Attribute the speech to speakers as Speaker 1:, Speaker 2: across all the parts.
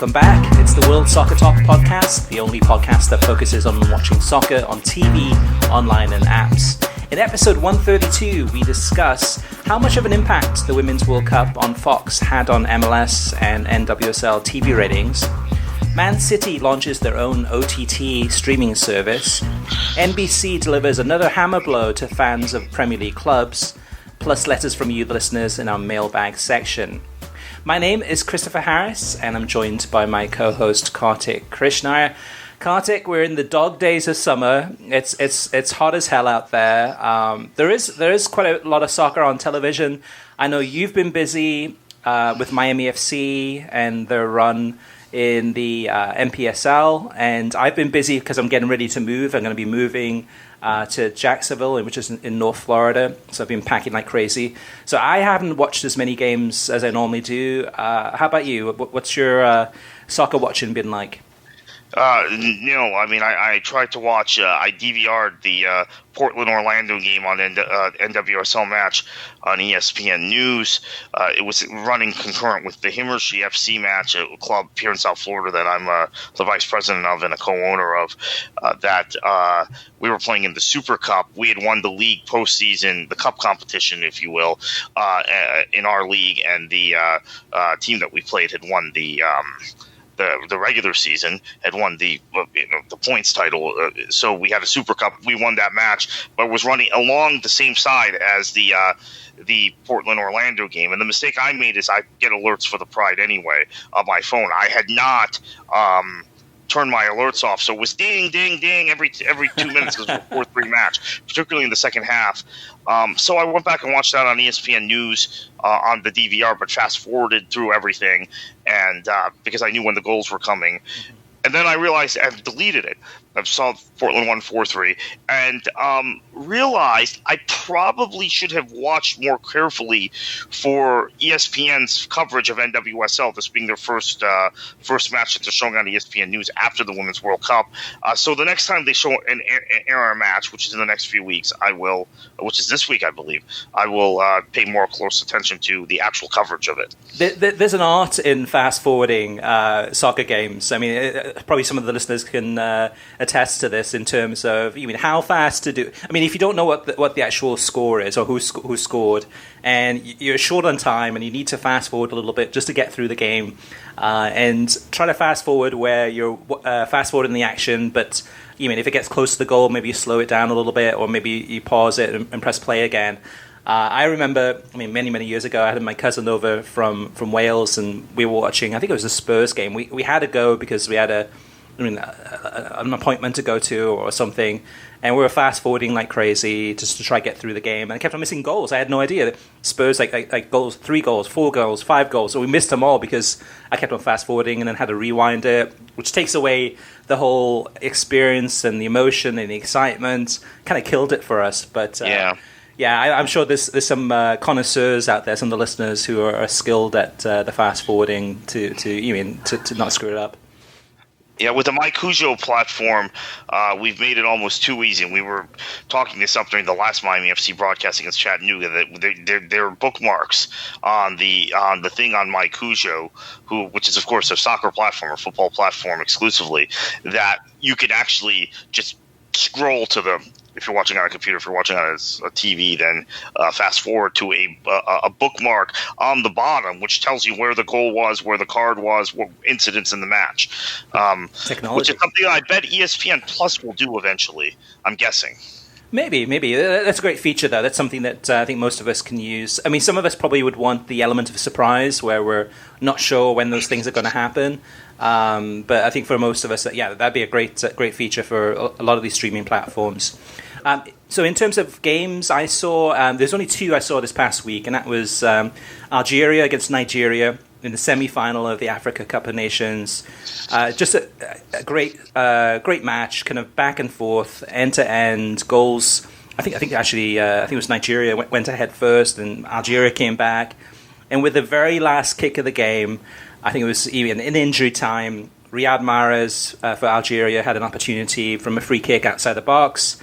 Speaker 1: Welcome back. It's the World Soccer Talk podcast, the only podcast that focuses on watching soccer on TV, online, and apps. In episode 132, we discuss how much of an impact the Women's World Cup on Fox had on MLS and NWSL TV ratings. Man City launches their own OTT streaming service. NBC delivers another hammer blow to fans of Premier League clubs, plus letters from you, the listeners, in our Mailbag Section. My name is Christopher Harris, and I'm joined by my co-host Kartik Krishna. Kartik, we're in the dog days of summer. It's hot as hell out there. There is quite a lot of soccer on television. I know you've been busy with Miami FC and their run in the NPSL, and I've been busy because I'm getting ready to move. I'm going to be moving to Jacksonville, which is in North Florida, so I've been packing like crazy. So I haven't watched as many games as I normally do. How about you? What's your soccer watching been like?
Speaker 2: I tried to watch, I DVR'd the Portland-Orlando game on NWSL match on ESPN News. It was running concurrent with the Himmershey FC match, a club here in South Florida that I'm the vice president of and a co-owner of, that we were playing in the Super Cup. We had won the league postseason, the cup competition, if you will, in our league, and the team that we played had won the regular season, had won the points title. So we had a Super Cup. We won that match, but was running along the same side as the Portland-Orlando game. And the mistake I made is I get alerts for the Pride anyway on my phone. I had not turned my alerts off, so it was ding, ding, ding every 2 minutes because it was a 4-3 match, particularly in the second half. So I went back and watched that on ESPN News on the DVR, but fast-forwarded through everything, and because I knew when the goals were coming. And then I realized I've deleted it. I saw Portland won 4-3, and realized I probably should have watched more carefully for ESPN's coverage of NWSL, this being their first match that they're showing on ESPN News after the Women's World Cup. So the next time they show an air match, which is in the next few weeks, which is this week, I believe, I will pay more close attention to the actual coverage of it.
Speaker 1: There's an art in fast-forwarding soccer games. I mean, probably some of the listeners can attest to this in terms of how fast to do. I mean, if you don't know what the actual score is or who scored, and you're short on time and you need to fast forward a little bit just to get through the game, and try to fast forward where you're fast forwarding the action, but if it gets close to the goal, maybe you slow it down a little bit, or maybe you pause it and press play again. I remember, many years ago, I had my cousin over from Wales, and we were watching, I think it was a Spurs game. We had to go because we had an appointment to go to or something, and we were fast forwarding like crazy just to try to get through the game, and I kept on missing goals. I had no idea that Spurs like goals, 3 goals, 4 goals, 5 goals, so we missed them all because I kept on fast forwarding and then had to rewind it, which takes away the whole experience and the emotion and the excitement. Kind of killed it for us, but I'm sure there's some connoisseurs out there, some of the listeners who are skilled at the fast forwarding to not screw it up.
Speaker 2: Yeah, with the MyCujo platform, we've made it almost too easy. And we were talking this up during the last Miami FC broadcast against Chattanooga. That there are bookmarks on the thing on MyCujo, which is of course a soccer platform or football platform exclusively, that you could actually just scroll to the. If you're watching on a computer, if you're watching on a TV, then fast forward to a bookmark on the bottom, which tells you where the goal was, where the card was, what incidents in the match.
Speaker 1: Technology.
Speaker 2: Which is something I bet ESPN Plus will do eventually, I'm guessing.
Speaker 1: Maybe. That's a great feature, though. That's something that I think most of us can use. I mean, some of us probably would want the element of surprise where we're not sure when those things are going to happen. But I think for most of us, that'd be a great feature for a lot of these streaming platforms. So in terms of games, I saw there's only 2 I saw this past week, and that was Algeria against Nigeria in the semi-final of the Africa Cup of Nations. Just a great match, kind of back and forth, end to end goals. I think it was Nigeria went ahead first, and Algeria came back, and with the very last kick of the game, I think it was even in injury time, Riyad Mahrez for Algeria had an opportunity from a free kick outside the box,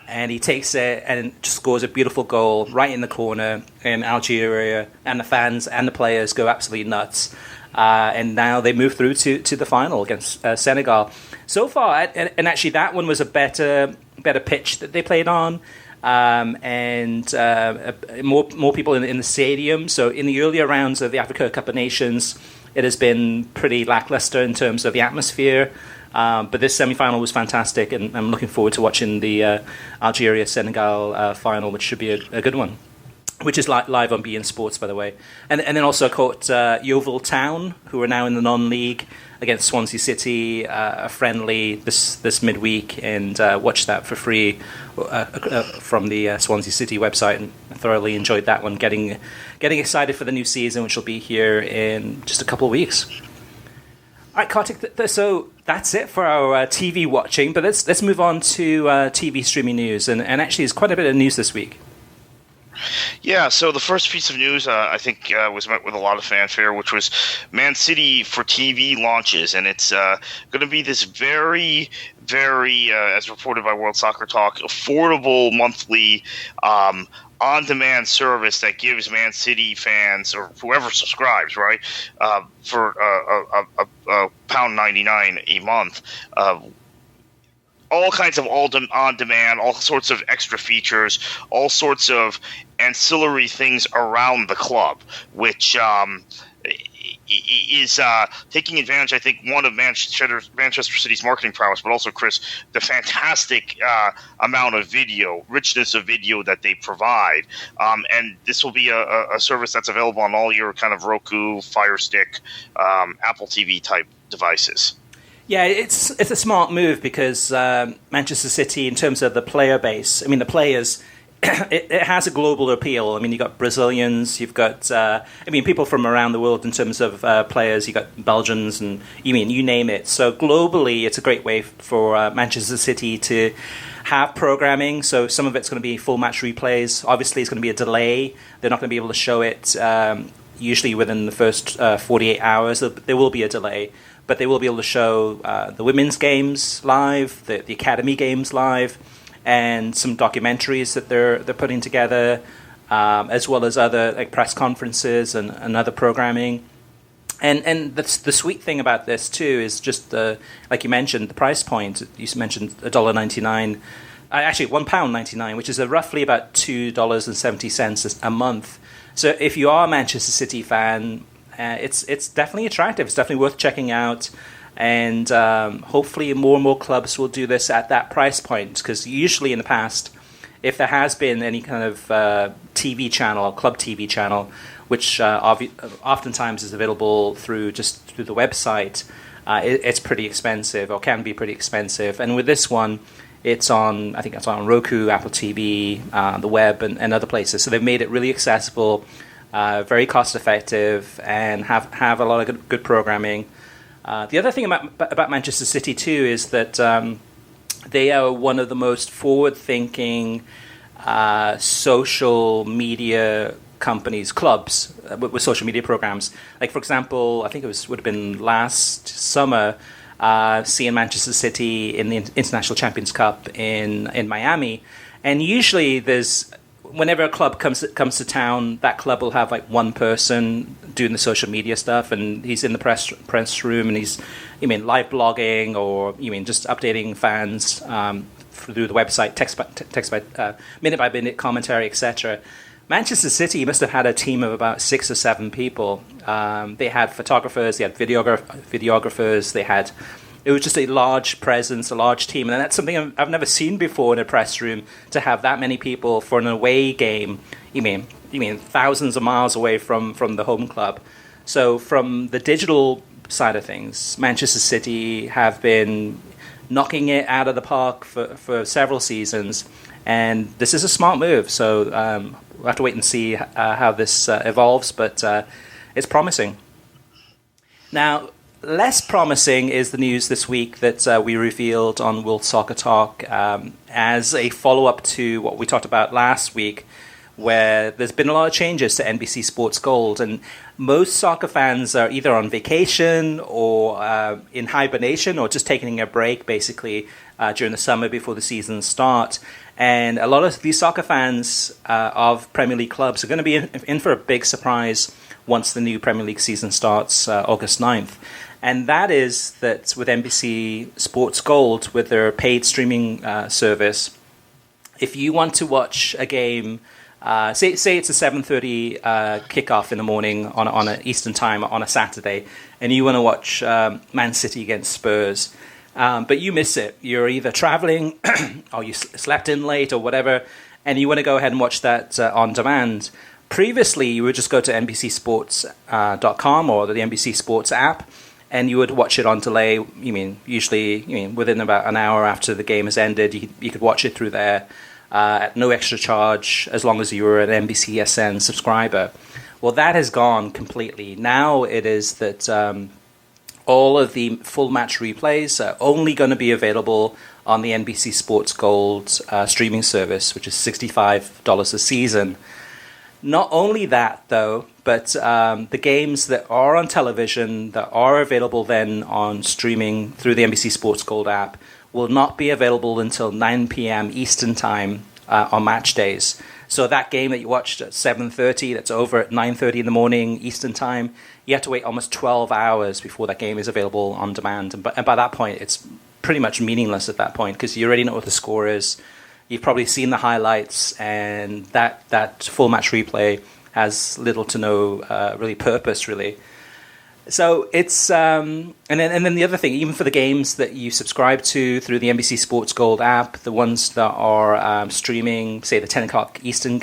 Speaker 1: and he takes it and just scores a beautiful goal right in the corner, and Algeria and the fans and the players go absolutely nuts. and now they move through to the final against Senegal. So far, and actually that one was a better pitch that they played on, and more people in the stadium. So in the earlier rounds of the Africa Cup of Nations, it has been pretty lackluster in terms of the atmosphere. But this semi-final was fantastic, and I'm looking forward to watching the Algeria-Senegal final, which should be a good one, which is live on beIN Sports, by the way. And then also caught Yeovil Town, who are now in the non-league, against Swansea City, a friendly this midweek, and watched that for free from the Swansea City website, and thoroughly enjoyed that one. Getting excited for the new season, which will be here in just a couple of weeks. All right, Kartik, so that's it for our TV watching, but let's move on to TV streaming news, and actually there's quite a bit of news this week.
Speaker 2: Yeah, so the first piece of news, I think, was met with a lot of fanfare, which was Man City for TV launches, and it's going to be this very, very, as reported by World Soccer Talk, affordable monthly on-demand service that gives Man City fans, or whoever subscribes, right, for £1.99 a month, all kinds of on-demand, all sorts of extra features, all sorts of ancillary things around the club, which is taking advantage, I think, one of Manchester City's marketing prowess, but also, Chris, the fantastic amount of video, richness of video that they provide. And this will be a service that's available on all your kind of Roku, Fire Stick, Apple TV type devices.
Speaker 1: Yeah, it's a smart move because Manchester City, in terms of the player base, I mean, the players, it has a global appeal. I mean, you've got Brazilians, you've got, people from around the world in terms of players. You've got Belgians, and you name it. So globally, it's a great way for Manchester City to have programming. So some of it's going to be full match replays. Obviously, it's going to be a delay. They're not going to be able to show it usually within the first 48 hours. There will be a delay. But they will be able to show the women's games live, the academy games live, and some documentaries that they're putting together, as well as other like press conferences and other programming. And the sweet thing about this too is just like you mentioned, the price point. You mentioned $1.99, actually £1.99, which is roughly about $2.70 a month. So if you are a Manchester City fan, it's definitely attractive. It's definitely worth checking out, and hopefully more and more clubs will do this at that price point. Because usually in the past, if there has been any kind of TV channel, club TV channel, which oftentimes is available through the website, it's pretty expensive, or can be pretty expensive. And with this one, I think it's on Roku, Apple TV, the web, and other places. So they've made it really accessible. Very cost effective, and have a lot of good programming. The other thing about Manchester City too is that they are one of the most forward-thinking social media clubs with social media programs. Like, for example, I think would have been last summer, seeing Manchester City in the International Champions Cup in Miami, and usually whenever a club comes to town, that club will have like one person doing the social media stuff, and he's in the press room, and he's live blogging, or just updating fans through the website, text by minute by minute commentary, etc. Manchester City must have had a team of about 6 or 7 people. They had photographers, they had videographers, it was just a large presence, a large team. And that's something I've never seen before in a press room, to have that many people for an away game. You mean thousands of miles away from the home club. So from the digital side of things, Manchester City have been knocking it out of the park for several seasons. And this is a smart move. So we'll have to wait and see how this evolves. But it's promising. Now, less promising is the news this week that we revealed on World Soccer Talk as a follow-up to what we talked about last week, where there's been a lot of changes to NBC Sports Gold, and most soccer fans are either on vacation or in hibernation, or just taking a break, basically, during the summer before the season starts. And a lot of these soccer fans of Premier League clubs are going to be in for a big surprise once the new Premier League season starts August 9th. And that is that with NBC Sports Gold, with their paid streaming service, if you want to watch a game, say it's a 7:30 kickoff in the morning on a Eastern time on a Saturday, and you want to watch Man City against Spurs, but you miss it. You're either traveling or you slept in late or whatever, and you want to go ahead and watch that on demand. Previously, you would just go to NBCSports.com or the NBC Sports app, and you would watch it on delay. Usually within about an hour after the game has ended, you could watch it through there at no extra charge, as long as you were an NBCSN subscriber. Well, that has gone completely. Now it is that all of the full match replays are only going to be available on the NBC Sports Gold streaming service, which is $65 a season. Not only that, though, but the games that are on television that are available then on streaming through the NBC Sports Gold app will not be available until 9 p.m. Eastern time on match days. So that game that you watched at 7:30, that's over at 9:30 in the morning Eastern time, you have to wait almost 12 hours before that game is available on demand. And by that point, it's pretty much meaningless at that point, because you already know what the score is. You've probably seen the highlights, and that full match replay has little to no really purpose, really. So it's and then the other thing, even for the games that you subscribe to through the NBC Sports Gold app, the ones that are streaming, say the 10 o'clock Eastern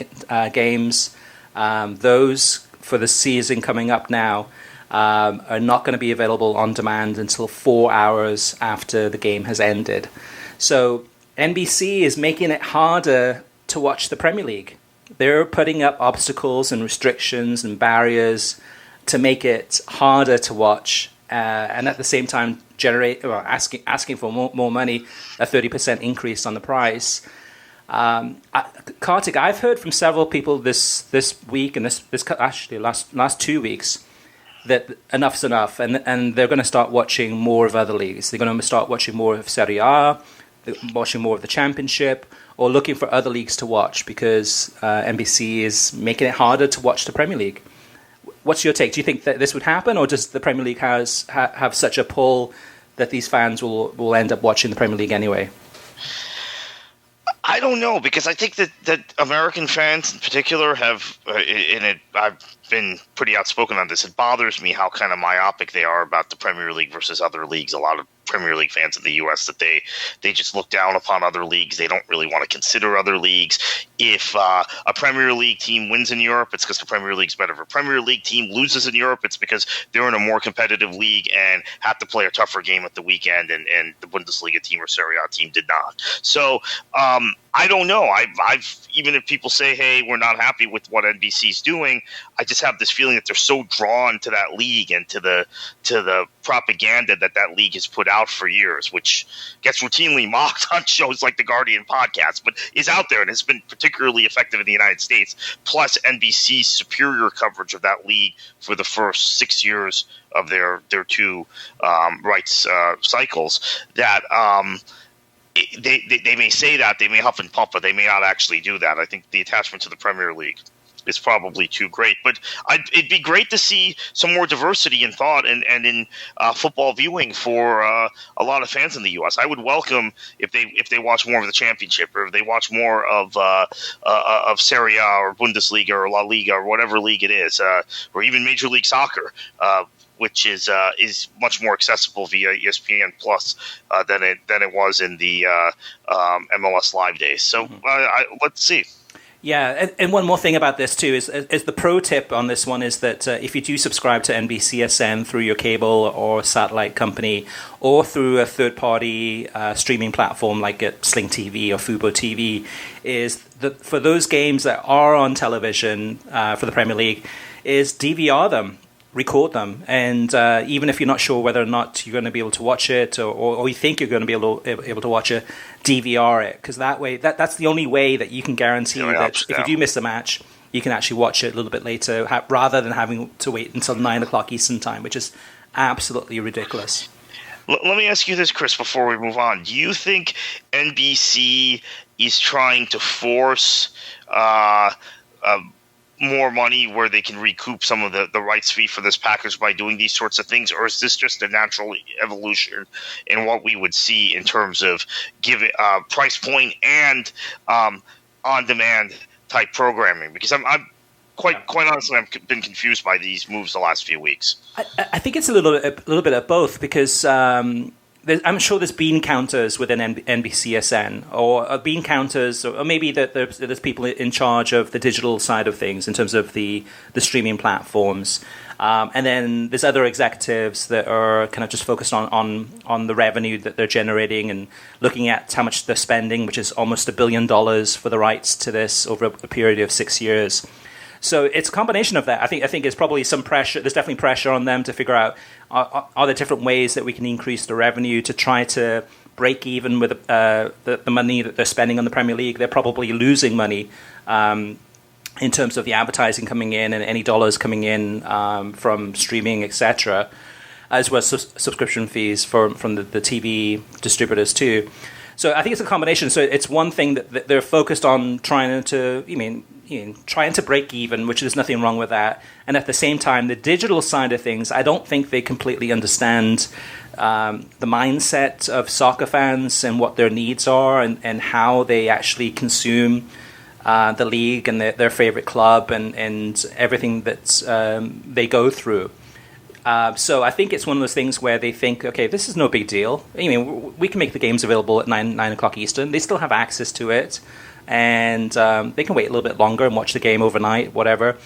Speaker 1: games, those for the season coming up now are not going to be available on demand until 4 hours after the game has ended. So NBC is making it harder to watch the Premier League. They're putting up obstacles and restrictions and barriers to make it harder to watch, and at the same time asking for more money, a 30% increase on the price. Kartik, I've heard from several people this week and this actually last 2 weeks that enough's enough, and they're going to start watching more of other leagues. They're going to start watching more of Serie A, watching more of the Championship, or looking for other leagues to watch, because NBC is making it harder to watch the Premier League. What's your take? Do you think that this would happen, or does the Premier League have such a pull that these fans will end up watching the Premier League anyway?
Speaker 2: I don't know, because I think that American fans in particular have, I've been pretty outspoken on this. It bothers me how kind of myopic they are about the Premier League versus other leagues. A lot of Premier League fans in the U.S. that they just look down upon other leagues. They don't really want to consider other leagues. If a Premier League team wins in Europe, it's because the Premier League's better. If a Premier League team loses in Europe, it's because they're in a more competitive league and have to play a tougher game at the weekend, and the Bundesliga team or Serie A team did not. So I don't know. I've even if people say, hey, we're not happy with what NBC's doing, I just have this feeling that they're so drawn to that league and to the propaganda that league has put out for years, which gets routinely mocked on shows like the Guardian podcast, but is out there and has been particularly effective in the United States, plus NBC's superior coverage of that league for the first 6 years of their two rights cycles, that they may say that, they may huff and puff, but they may not actually do that. I think the attachment to the Premier League is probably too great. But it'd be great to see some more diversity in thought and in football viewing for a lot of fans in the U.S. I would welcome if they watch more of the Championship, or if they watch more of Serie A or Bundesliga or La Liga or whatever league it is, or even Major League Soccer, which is much more accessible via ESPN Plus than it was in the MLS Live days. So let's see.
Speaker 1: Yeah, and one more thing about this too is the pro tip on this one is that if you do subscribe to NBCSN through your cable or satellite company, or through a third-party streaming platform like Sling TV or Fubo TV, is that for those games that are on television for the Premier League, is DVR them. Record them, and even if you're not sure whether or not you're going to be able to watch it, or you think you're going to be able to watch it, DVR it, because that way that's the only way that you can guarantee that if you do miss a match, you can actually watch it a little bit later, rather than having to wait until 9 o'clock Eastern time, which is absolutely ridiculous.
Speaker 2: Let me ask you this, Chris, before we move on. Do you think NBC is trying to force more money where they can recoup some of the rights fee for this package by doing these sorts of things, or is this just a natural evolution in what we would see in terms of giving price point and on-demand type programming? Because I'm quite honestly, I've been confused by these moves the last few weeks.
Speaker 1: I think it's a little bit of both, because I'm sure there's bean counters within NBCSN, or bean counters, or maybe there's people in charge of the digital side of things in terms of the streaming platforms. And then there's other executives that are kind of just focused on the revenue that they're generating and looking at how much they're spending, which is almost $1 billion for the rights to this over a period of 6 years. So it's a combination of that. I think it's probably some pressure. There's definitely pressure on them to figure out are there different ways that we can increase the revenue to try to break even with the money that they're spending on the Premier League. They're probably losing money in terms of the advertising coming in and any dollars coming in from streaming, etc., as well as subscription fees from the TV distributors too. So I think it's a combination. So it's one thing that they're focused on trying to break even, which there's nothing wrong with that. And at the same time, the digital side of things, I don't think they completely understand the mindset of soccer fans and what their needs are and how they actually consume the league and their favorite club and everything that they go through. So I think it's one of those things where they think, okay, this is no big deal. We can make the games available at 9 o'clock Eastern. They still have access to it. And they can wait a little bit longer and watch the game overnight, whatever,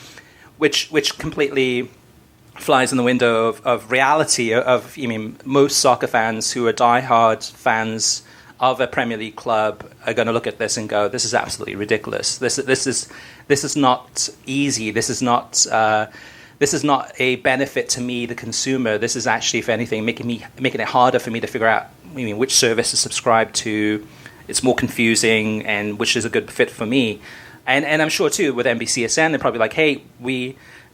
Speaker 1: which completely flies in the window of reality of most soccer fans who are diehard fans of a Premier League club are going to look at this and go, this is absolutely ridiculous. This is not easy. This is not a benefit to me, the consumer. This is actually, if anything, making it harder for me to figure out which service to subscribe to. It's more confusing, and which is a good fit for me. And I'm sure, too, with NBCSN, they're probably like, hey,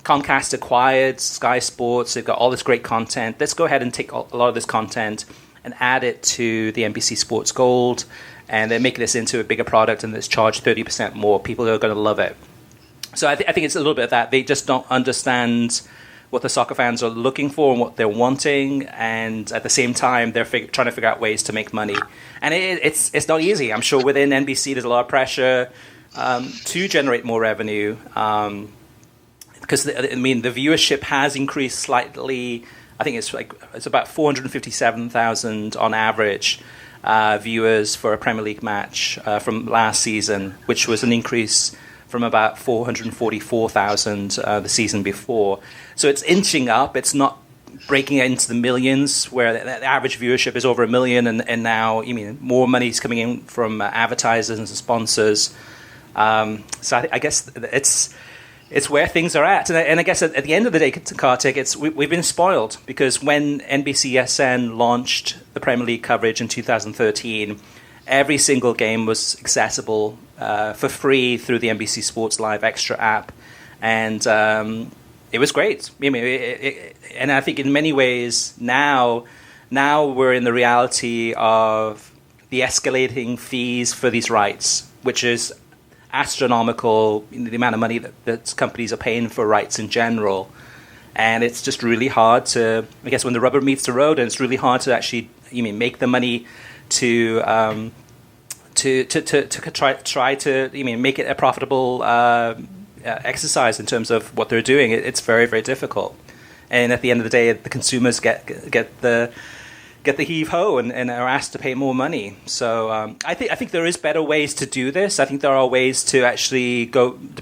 Speaker 1: Comcast acquired Sky Sports. They've got all this great content. Let's go ahead and take a lot of this content and add it to the NBC Sports Gold, and then make this into a bigger product, and let's charge 30% more. People are going to love it. So I think it's a little bit of that. They just don't understand what the soccer fans are looking for and what they're wanting, and at the same time, they're trying to figure out ways to make money. And it's not easy. I'm sure within NBC there's a lot of pressure to generate more revenue, because the viewership has increased slightly. I think it's about 457,000 on average viewers for a Premier League match from last season, which was an increase from about 444,000 the season before. So it's inching up. It's not breaking into the millions, where the average viewership is over 1 million, and now more money is coming in from advertisers and sponsors. So I guess it's where things are at. And I guess at the end of the day, Kartik, we've been spoiled, because when NBCSN launched the Premier League coverage in 2013, every single game was accessible for free through the NBC Sports Live Extra app, and it was great. And I think in many ways now we're in the reality of the escalating fees for these rights, which is astronomical, the amount of money that companies are paying for rights in general. And it's just really hard to, I guess, when the rubber meets the road, and it's really hard to actually make the money to try to make it a profitable exercise in terms of what they're doing. It's very, very difficult. And at the end of the day, the consumers get the heave ho and are asked to pay more money. So I think there is better ways to do this. I think there are ways to actually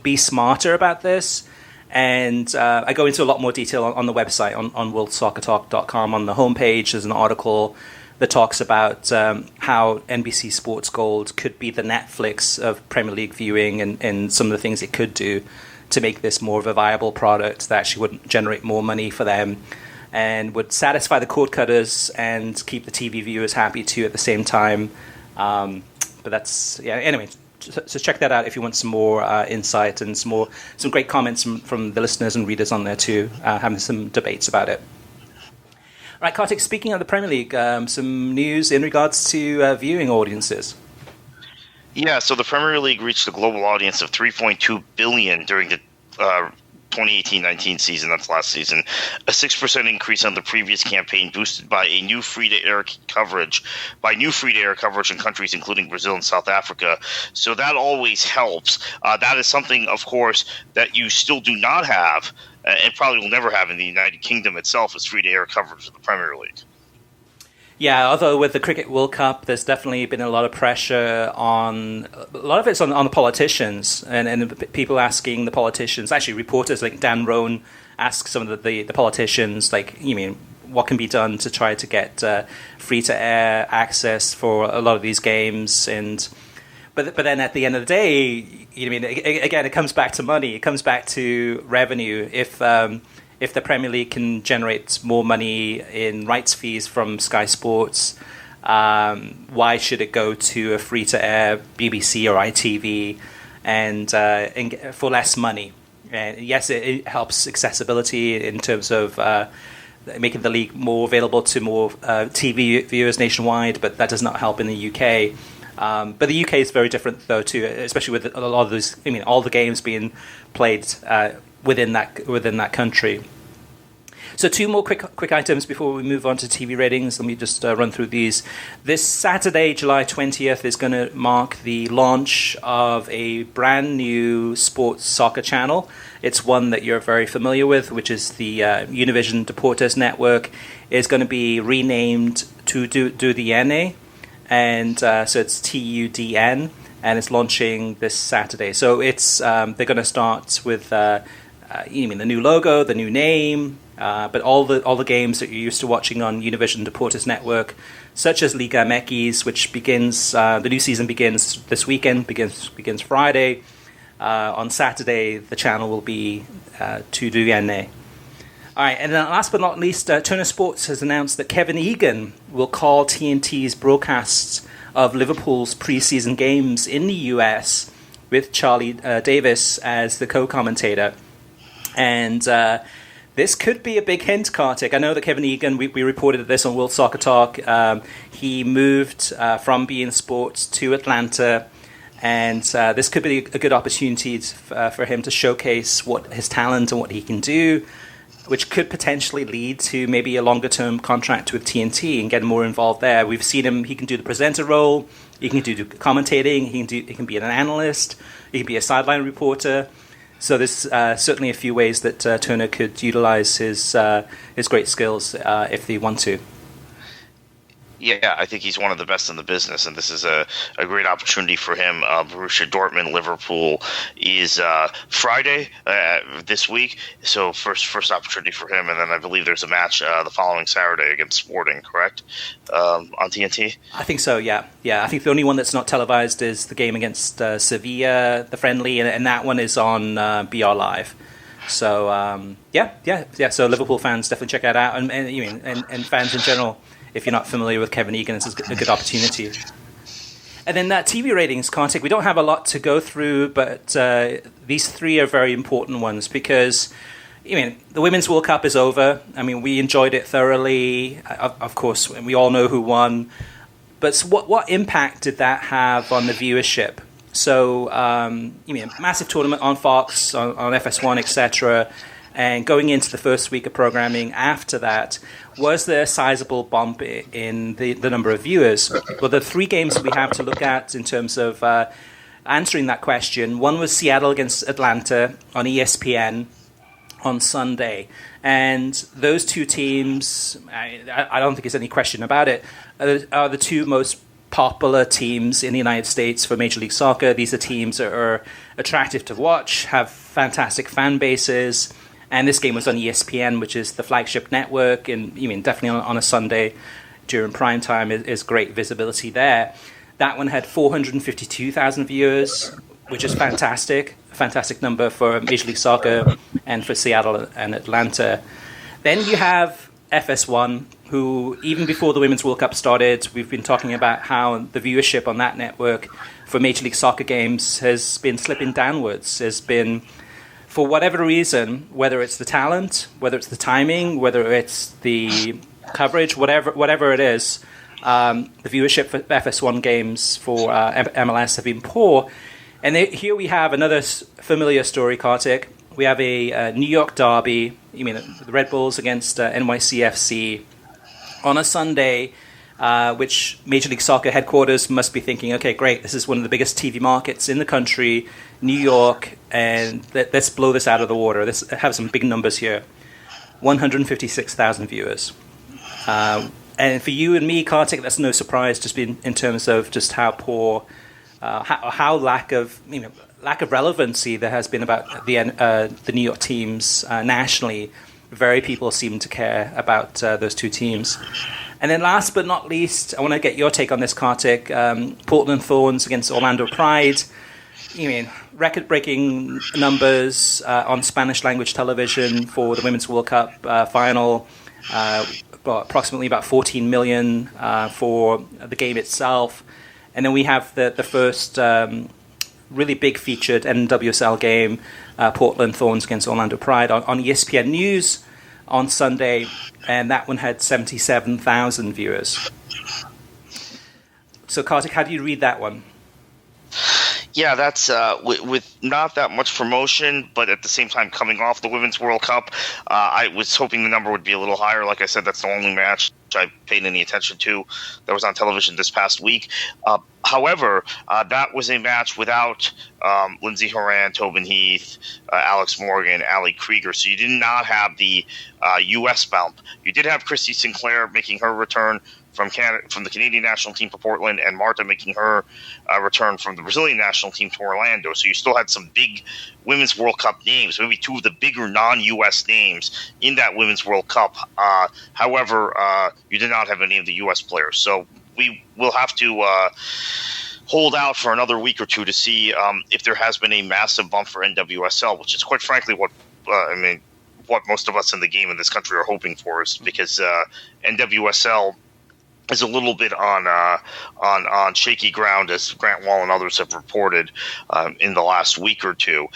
Speaker 1: be smarter about this. And I go into a lot more detail on the website on worldsoccertalk.com. On the homepage, there's an article that talks about how NBC Sports Gold could be the Netflix of Premier League viewing, and some of the things it could do to make this more of a viable product that actually would generate more money for them and would satisfy the cord cutters and keep the TV viewers happy too at the same time. But that's, anyway, so check that out if you want some more insight and some great comments from the listeners and readers on there too, having some debates about it. All right, Kartik, speaking of the Premier League, some news in regards to viewing audiences. Yeah,
Speaker 2: so the Premier League reached a global audience of 3.2 billion during the 2018-19 season, that's last season, a 6% increase on the previous campaign, boosted by new free-to-air coverage in countries including Brazil and South Africa. So that always helps. That is something, of course, that you still do not have, and probably will never have in the United Kingdom itself, is free-to-air coverage of the Premier League.
Speaker 1: Yeah, although with the Cricket World Cup, there's definitely been a lot of pressure on... A lot of it's on the politicians and people asking the politicians... Actually, reporters like Dan Roan ask some of the politicians, like, you mean, what can be done to try to get free-to-air access for a lot of these games? But then at the end of the day, you mean, again, it comes back to money. It comes back to revenue. If the Premier League can generate more money in rights fees from Sky Sports, why should it go to a free-to-air BBC or ITV and for less money? And yes, it helps accessibility in terms of making the league more available to more TV viewers nationwide, but that does not help in the UK. But the UK is very different, though, too, especially with a lot of those. I mean, all the games being played within that country. So 2 more quick items before we move on to TV ratings. Let me just run through these. This Saturday, July 20th, is going to mark the launch of a brand new sports soccer channel. It's one that you're very familiar with, which is the Univision Deportes Network. It's going to be renamed TUDN, and so it's TUDN, and it's launching this Saturday. So it's they're going to start with the new logo, the new name, but all the games that you're used to watching on Univision Deportes Network, such as Liga MX, which begins the new season begins this weekend, begins Friday. On Saturday, the channel will be TUDN. All right, and then last but not least, Turner Sports has announced that Kevin Egan will call TNT's broadcasts of Liverpool's pre-season games in the US with Charlie Davis as the co-commentator. And this could be a big hint, Kartik. I know that Kevin Egan, we reported this on World Soccer Talk. He moved from beIN Sports to Atlanta, and this could be a good opportunity for him to showcase what his talent and what he can do, which could potentially lead to maybe a longer-term contract with TNT and get more involved there. We've seen him; he can do the presenter role, he can do commentating, he can be an analyst, he can be a sideline reporter. So there's certainly a few ways that Turner could utilize his great skills if they want to.
Speaker 2: Yeah, I think he's one of the best in the business, and this is a great opportunity for him. Borussia Dortmund, Liverpool is Friday this week, so first opportunity for him, and then I believe there's a match the following Saturday against Sporting, correct, on TNT? I
Speaker 1: think so, yeah. I think the only one that's not televised is the game against Sevilla, the friendly, and that one is on BR Live. So, so Liverpool fans, definitely check that out, and fans in general. If you're not familiar with Kevin Egan, it's a good opportunity. And then TV ratings, Kartik, we don't have a lot to go through, but these 3 are very important ones because, the Women's World Cup is over. I mean, we enjoyed it thoroughly. Of course, we all know who won. But what impact did that have on the viewership? So, massive tournament on Fox, on FS1, etc., and going into the first week of programming after that, was there a sizable bump in the number of viewers? Well, the 3 games that we have to look at in terms of answering that question, one was Seattle against Atlanta on ESPN on Sunday. And those 2 teams, I don't think there's any question about it, are the 2 most popular teams in the United States for Major League Soccer. These are teams that are attractive to watch, have fantastic fan bases. And this game was on ESPN, which is the flagship network, and definitely on a Sunday during prime time is great visibility there. That one had 452,000 viewers, which is fantastic. A fantastic number for Major League Soccer and for Seattle and Atlanta. Then you have FS1, who even before the Women's World Cup started, we've been talking about how the viewership on that network for Major League Soccer games has been slipping downwards, has been... For whatever reason, whether it's the talent, whether it's the timing, whether it's the coverage, whatever it is, the viewership for FS1 games for MLS have been poor. And here we have another familiar story, Kartik. We have a New York derby. You mean the Red Bulls against NYCFC on a Sunday, which Major League Soccer headquarters must be thinking, okay, great, this is one of the biggest TV markets in the country, New York, and let's blow this out of the water. Let's have some big numbers here. 156,000 viewers. And for you and me, Kartik, that's no surprise, just in terms of just how poor, how lack of relevancy there has been about the New York teams nationally. Very people seem to care about those two teams. And then last but not least, I want to get your take on this, Kartik. Portland Thorns against Orlando Pride. Record-breaking numbers on Spanish-language television for the Women's World Cup final. Approximately about 14 million for the game itself. And then we have the first really big featured NWSL game, Portland Thorns against Orlando Pride, on ESPN News on Sunday, and that one had 77,000 viewers. So, Kartik, how do you read that one?
Speaker 2: Yeah, that's with not that much promotion, but at the same time coming off the Women's World Cup. I was hoping the number would be a little higher. Like I said, that's the only match I paid any attention to that was on television this past week. However, that was a match without Lindsey Horan, Tobin Heath, Alex Morgan, Ali Krieger. So you did not have the U.S. bump. You did have Christy Sinclair making her return from the Canadian national team to Portland, and Marta making her return from the Brazilian national team to Orlando. So you still had some big Women's World Cup names, maybe two of the bigger non-U.S. names in that Women's World Cup. However, you did not have any of the U.S. players. So we will have to hold out for another week or two to see if there has been a massive bump for NWSL, which is quite frankly what most of us in the game in this country are hoping for, is because NWSL is a little bit on shaky ground, as Grant Wall and others have reported in the last week or two.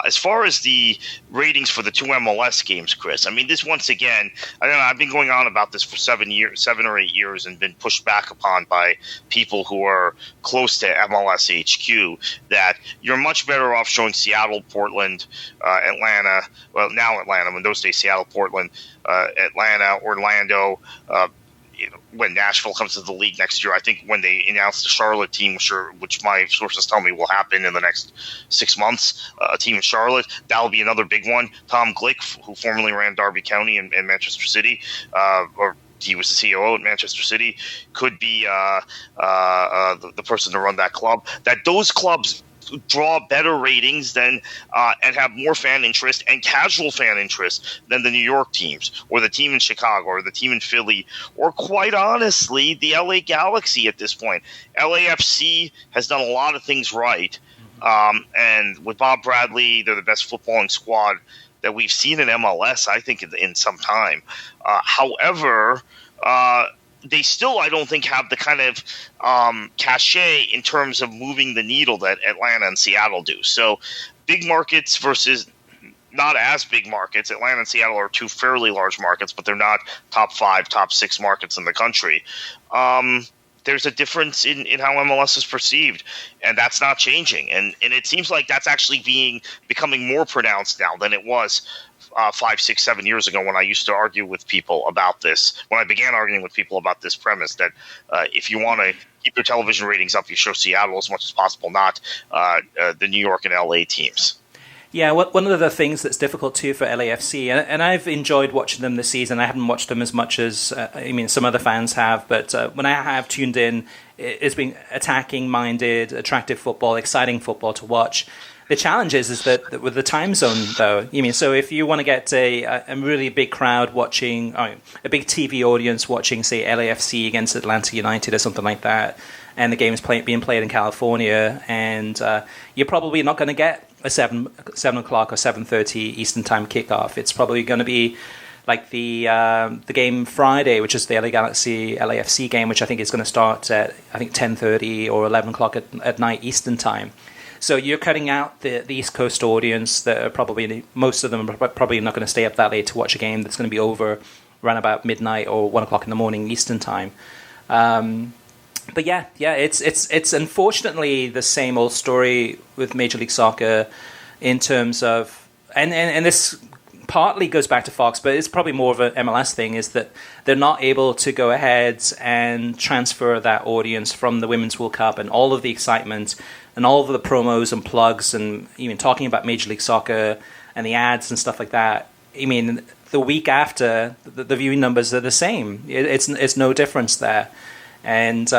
Speaker 2: As far as the ratings for the two MLS games, Chris, I mean, this once again, I don't know, I've been going on about this for 7 or 8 years, and been pushed back upon by people who are close to MLS HQ that you're much better off showing Seattle, Portland, Atlanta. Well, now Atlanta, in those days, Seattle, Portland, Atlanta, Orlando. When Nashville comes to the league next year, I think when they announce the Charlotte team, which my sources tell me will happen in the next 6 months, a team in Charlotte, that'll be another big one. Tom Glick, who formerly ran Derby County and Manchester City, or he was the COO at Manchester City, could be the person to run that club. That those clubs draw better ratings than and have more fan interest and casual fan interest than the New York teams, or the team in Chicago, or the team in Philly, or quite honestly the LA Galaxy at this point. LAFC has done a lot of things right, and with Bob Bradley, they're the best footballing squad that we've seen in MLS, I think, in some time. However, they still, I don't think, have the kind of cachet in terms of moving the needle that Atlanta and Seattle do. So big markets versus not as big markets. Atlanta and Seattle are two fairly large markets, but they're not top 5, top 6 markets in the country. There's a difference in how MLS is perceived, and that's not changing. And it seems like that's actually becoming more pronounced now than it was 5, 6, 7 years ago, when I used to argue with people about this, when I began arguing with people about this premise that if you want to keep your television ratings up, you show Seattle as much as possible, not the New York and LA teams.
Speaker 1: Yeah, one of the things that's difficult too for LAFC, and I've enjoyed watching them this season. I haven't watched them as much as some other fans have, but when I have tuned in, it's been attacking-minded, attractive football, exciting football to watch. The challenge is that with the time zone, though, so if you want to get a really big crowd watching, a big TV audience watching, say, LAFC against Atlanta United or something like that, and the game is being played in California, and you're probably not going to get a 7 o'clock or 7:30 Eastern Time kickoff. It's probably going to be like the game Friday, which is the LA Galaxy LAFC game, which I think is going to start at 10:30 or 11 o'clock at night Eastern Time. So you're cutting out the East Coast audience that are probably, most of them are probably not going to stay up that late to watch a game that's going to be over around about midnight or 1 o'clock in the morning Eastern Time. But yeah, it's unfortunately the same old story with Major League Soccer in terms of and this partly goes back to Fox, but it's probably more of an MLS thing, is that they're not able to go ahead and transfer that audience from the Women's World Cup and all of the excitement and all of the promos and plugs and even talking about Major League Soccer and the ads and stuff like that. I mean, the week after, the viewing numbers are the same. It's no difference there. And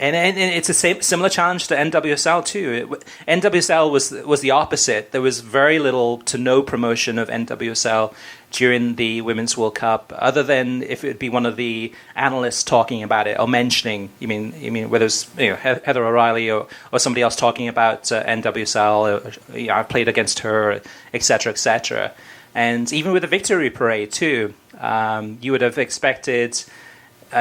Speaker 1: it's a similar challenge to NWSL too. NWSL was the opposite. There was very little to no promotion of NWSL during the Women's World Cup, other than if it would be one of the analysts talking about it or mentioning. You mean whether it's Heather O'Reilly or somebody else talking about NWSL. Or, I played against her, etc., etc. And even with the victory parade too, you would have expected.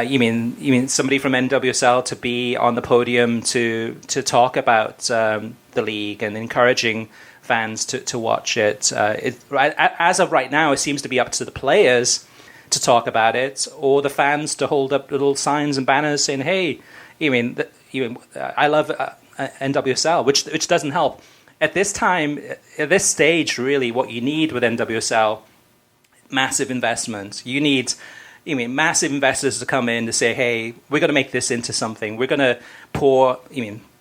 Speaker 1: You mean somebody from NWSL to be on the podium to talk about the league and encouraging fans to watch it. As of right now, it seems to be up to the players to talk about it, or the fans to hold up little signs and banners saying, "Hey, I love NWSL," which doesn't help at this time, at this stage. Really, what you need with NWSL, massive investment. You need massive investors to come in to say, hey, we're going to make this into something. We're going to pour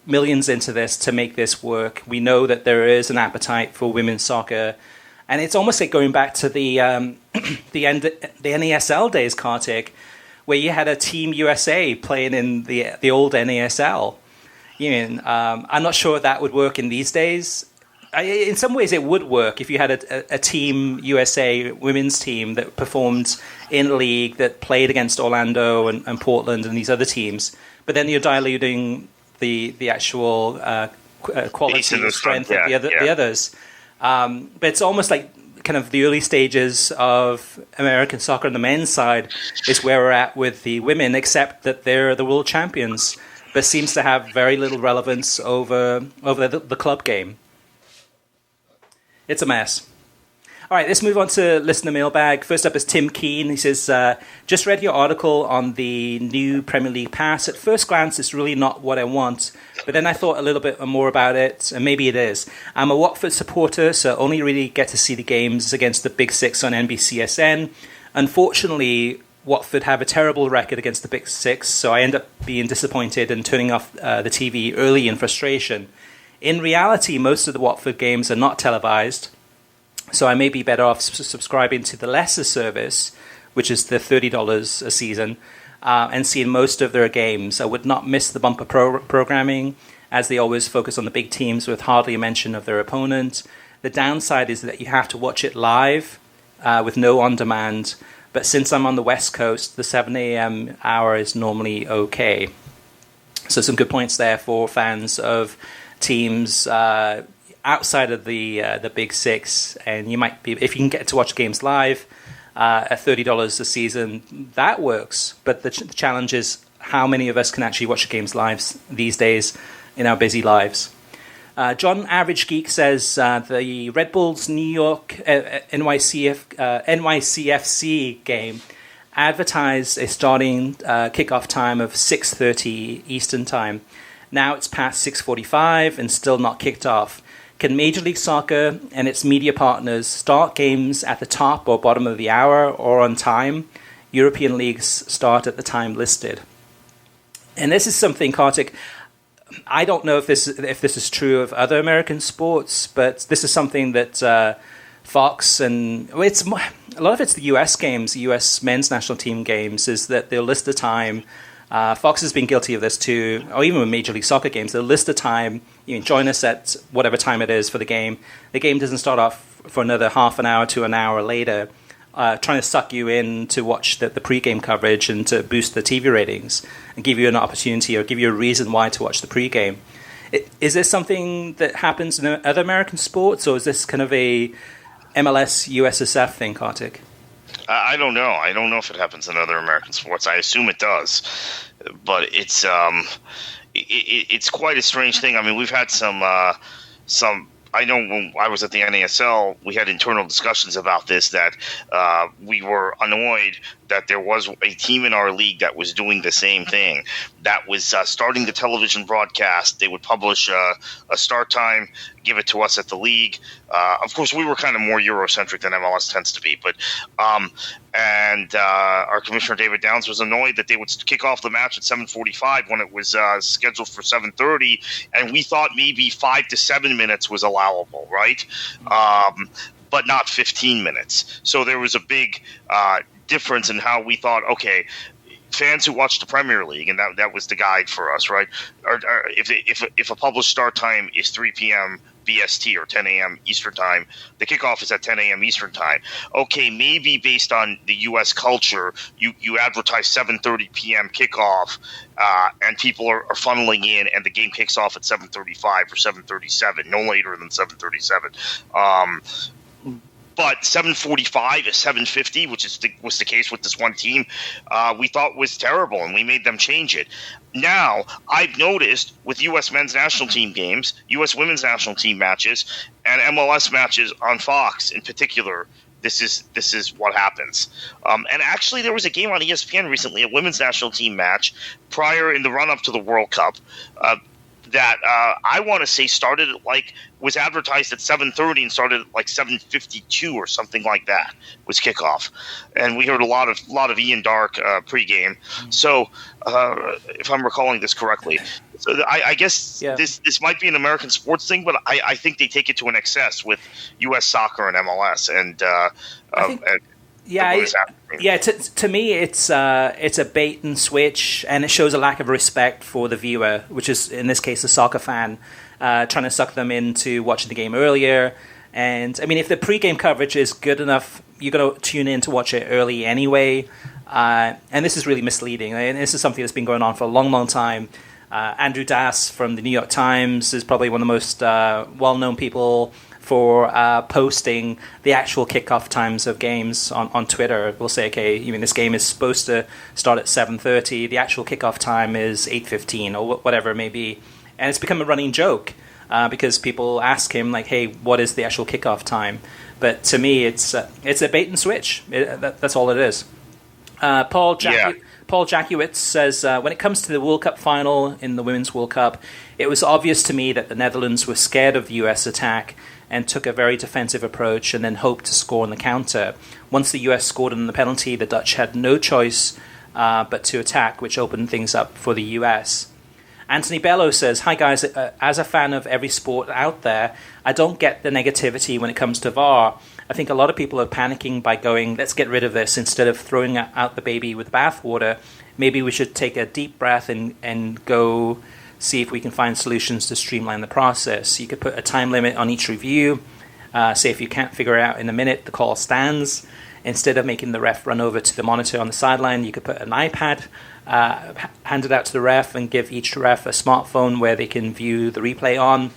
Speaker 1: millions into this to make this work. We know that there is an appetite for women's soccer. And it's almost like going back to the NASL days, Kartik, where you had a Team USA playing in the old NASL. I'm not sure that would work in these days. In some ways, it would work if you had a Team USA women's team that performed in league, that played against Orlando and Portland and these other teams. But then you're diluting the actual quality and strength of the others. But it's almost like kind of the early stages of American soccer on the men's side is where we're at with the women, except that they're the world champions, but seems to have very little relevance over the club game. It's a mess. All right, let's move on to listener mailbag. First up is Tim Keane. He says, just read your article on the new Premier League pass. At first glance, it's really not what I want. But then I thought a little bit more about it, and maybe it is. I'm a Watford supporter, so only really get to see the games against the Big Six on NBC. Unfortunately, Watford have a terrible record against the Big Six, so I end up being disappointed and turning off the TV early in frustration. In reality, most of the Watford games are not televised, so I may be better off subscribing to the lesser service, which is the $30 a season, and seeing most of their games. I would not miss the bumper programming, as they always focus on the big teams with hardly a mention of their opponent. The downside is that you have to watch it live with no on-demand, but since I'm on the West Coast, the 7 a.m. hour is normally okay. So some good points there for fans of teams outside of the Big Six, and you might be, if you can get to watch games live at $30 a season, that works. But the challenge is how many of us can actually watch games live these days in our busy lives. John Average Geek says the Red Bulls New York NYCFC game advertised a starting kickoff time of 6:30 Eastern Time. Now it's past 6:45 and still not kicked off. Can Major League Soccer and its media partners start games at the top or bottom of the hour or on time? European leagues start at the time listed. And this is something, Kartik, I don't know if this is true of other American sports, but this is something that Fox and a lot of it's the U.S. games, the U.S. men's national team games, is that they'll list the time. Fox has been guilty of this too, or even with Major League Soccer games. They'll list the time. You can join us at whatever time it is for the game. The game doesn't start off for another half an hour to an hour later, trying to suck you in to watch the pre-game coverage and to boost the TV ratings and give you an opportunity or give you a reason why to watch the pre-game. Is this something that happens in other American sports, or is this kind of a MLS USSF thing, Kartik?
Speaker 2: I don't know. I don't know if it happens in other American sports. I assume it does, but it's quite a strange thing. I mean, we've had some. I know when I was at the NASL, we had internal discussions about this, that we were annoyed that there was a team in our league that was doing the same thing, that was starting the television broadcast. They would publish a start time, give it to us at the league. Of course, we were kind of more Eurocentric than MLS tends to be, but our commissioner David Downs was annoyed that they would kick off the match at 7:45 when it was scheduled for 7:30, and we thought maybe 5 to 7 minutes was allowable, right? But not 15 minutes. So there was a big difference in how we thought, okay, fans who watch the Premier League, and that was the guide for us, right? If a published start time is 3 p.m. BST or 10 a.m. Eastern Time, the kickoff is at 10 a.m. Eastern Time. Okay, maybe based on the U.S. culture, you advertise 7:30 p.m. kickoff, and people are funneling in, and the game kicks off at 7:35 or 7:37, no later than 7:37. But 7:45 is 7:50, which was the case with this one team, we thought was terrible, and we made them change it. Now, I've noticed with U.S. men's national team games, U.S. women's national team matches, and MLS matches on Fox in particular, this is what happens. And actually, there was a game on ESPN recently, a women's national team match, prior in the run-up to the World Cup, that I want to say was advertised at 7:30 and started at like 7:52 or something like that was kickoff, and we heard a lot of Ian Dark pregame. So if I'm recalling this correctly, so I guess this might be an American sports thing, but I think they take it to an excess with U.S. soccer and MLS and.
Speaker 1: To me, it's a bait and switch, and it shows a lack of respect for the viewer, which is in this case a soccer fan, trying to suck them into watching the game earlier. And I mean, if the pre-game coverage is good enough, you're going to tune in to watch it early anyway. And this is really misleading. And this is something that's been going on for a long, long time. Andrew Das from the New York Times is probably one of the most well-known people for posting the actual kickoff times of games on Twitter. We'll say, okay, this game is supposed to start at 7:30. The actual kickoff time is 8:15 or whatever it may be. And it's become a running joke because people ask him, like, hey, what is the actual kickoff time? But to me, it's a bait and switch. That's all it is. Paul Jakiewicz says, when it comes to the World Cup final in the Women's World Cup, it was obvious to me that the Netherlands were scared of the US attack and took a very defensive approach and then hoped to score on the counter. Once the US scored on the penalty, the Dutch had no choice but to attack, which opened things up for the US. Anthony Bello says, hi guys, as a fan of every sport out there, I don't get the negativity when it comes to VAR. I think a lot of people are panicking by going, let's get rid of this instead of throwing out the baby with the bathwater. Maybe we should take a deep breath and go see if we can find solutions to streamline the process. You could put a time limit on each review. Say if you can't figure it out in a minute, the call stands. Instead of making the ref run over to the monitor on the sideline, you could put an iPad, hand it out to the ref, and give each ref a smartphone where they can view the replay on.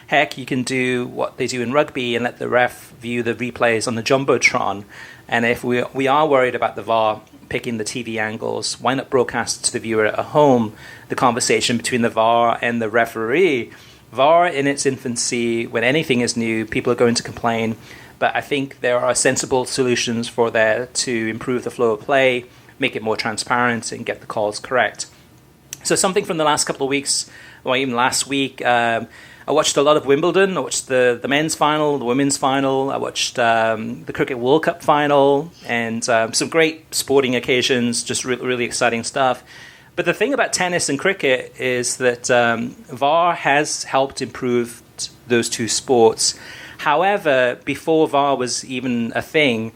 Speaker 1: Heck, you can do what they do in rugby and let the ref view the replays on the Jumbotron. And if we are worried about the VAR picking the TV angles, why not broadcast to the viewer at home the conversation between the VAR and the referee? VAR in its infancy, when anything is new, people are going to complain. But I think there are sensible solutions for there to improve the flow of play, make it more transparent, and get the calls correct. So something from the last couple of weeks, or even last week, I watched a lot of Wimbledon. I watched the men's final, the women's final. I watched the Cricket World Cup final, and some great sporting occasions, just really exciting stuff. But the thing about tennis and cricket is that VAR has helped improve those two sports. However, before VAR was even a thing